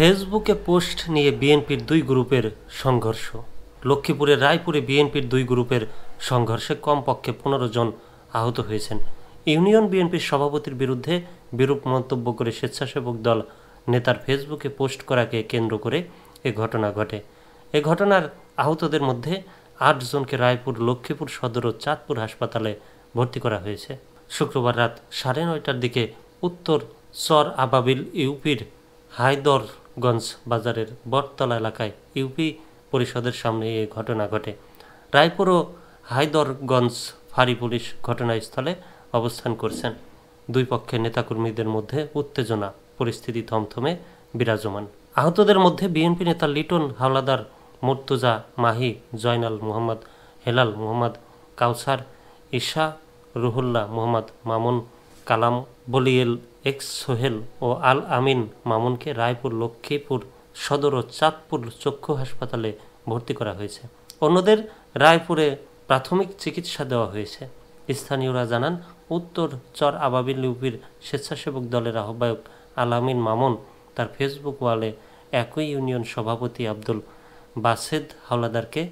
ফেসবুকে পোস্ট নিয়ে বিএনপির দুই গ্রুপের সংঘর্ষ। লক্ষ্মীপুরের রায়পুরে বিএনপির দুই গ্রুপের সংঘর্ষে কমপক্ষে ১৫ জন আহত হয়েছেন। ইউনিয়ন বিএনপির সভাপতির বিরুদ্ধে বিরূপ মন্তব্য করে স্বেচ্ছাসেবক দল নেতার ফেসবুকে পোস্ট করাকে কেন্দ্র করে এ ঘটনা ঘটে। এ ঘটনার আহতদের মধ্যে ৮ জনকে রায়পুর, লক্ষ্মীপুর সদর ও চাঁদপুর হাসপাতালে ভর্তি করা হয়েছে। শুক্রবার রাত ৯:৩০টার দিকে উত্তর চর আবাবিল ইউপির হায়দরগঞ্জ বাজারের বটতলা এলাকায় ইউপি পরিষদের সামনে এ ঘটনা ঘটে। রায়পুর ও হায়দরগঞ্জ ফাঁড়ি পুলিশ ঘটনাস্থলে অবস্থান করছেন। দুই পক্ষের নেতাকর্মীদের মধ্যে উত্তেজনা, পরিস্থিতি থমথমে বিরাজমান। আহতদের মধ্যে বিএনপি নেতা লিটন হাওলাদার, মুর্তজা মাহি, জয়নাল মোহাম্মদ, হেলাল মোহাম্মদ, কাউসার, ঈশা, রুহুল্লাহ মোহাম্মদ, মামুন, কালাম, বলিয়েল, এক্স সোহেল ও আল আমিন মামুনকে রায়পুর, লক্ষ্মীপুর সদর ও চাঁদপুর চক্ষু হাসপাতালে ভর্তি করা হয়েছে। অন্যদের রায়পুরে প্রাথমিক চিকিৎসা দেওয়া হয়েছে। স্থানীয়রা জানান, উত্তর চর আবাবিল ইউপির স্বেচ্ছাসেবক দলের আহ্বায়ক আল আমিন মামুন তার ফেসবুক ওয়ালে একই ইউনিয়ন সভাপতি আব্দুল বাসেদ হাওলাদারকে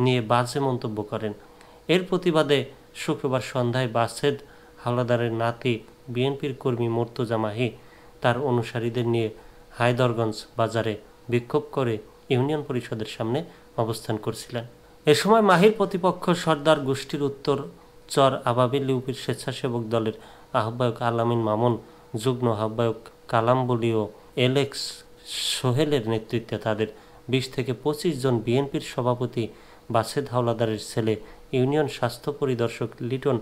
নিয়ে বাজে মন্তব্য করেন। এর প্রতিবাদে শুক্রবার সন্ধ্যায় বাসেদ হাওলাদারের নাতি বিএনপির কর্মী মুর্তজা মাহি তার অনুসারীদের নিয়ে হায়দরগঞ্জ বাজারে বিক্ষোভ করে ইউনিয়ন পরিষদের সামনে অবস্থান করছিলেন। এ সময় মাহির প্রতিপক্ষ সর্দার গোষ্ঠীর উত্তর চর আবাবিল ইউপির স্বেচ্ছাসেবক দলের আহ্বায়ক আল আমিন মামুন, যুগ্ম আহ্বায়ক কালামবলি ও এলেক্স সোহেলের নেতৃত্বে তাদের ২০ থেকে ২৫ জন বিএনপির সভাপতি বাসেদ হাওলাদারের ছেলে, ইউনিয়ন স্বাস্থ্য পরিদর্শক লিটন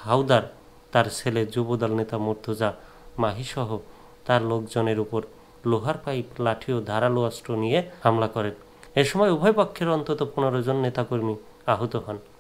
হাওদার, তার ছেলে যুবদল নেতা মুর্তজা মাহিসহ তার লোকজনের উপর লোহার পাইপ, লাঠি ও ধারালো অস্ত্র নিয়ে হামলা করেন। এ সময় উভয় পক্ষের অন্তত ১৫ জন নেতাকর্মী আহত হন।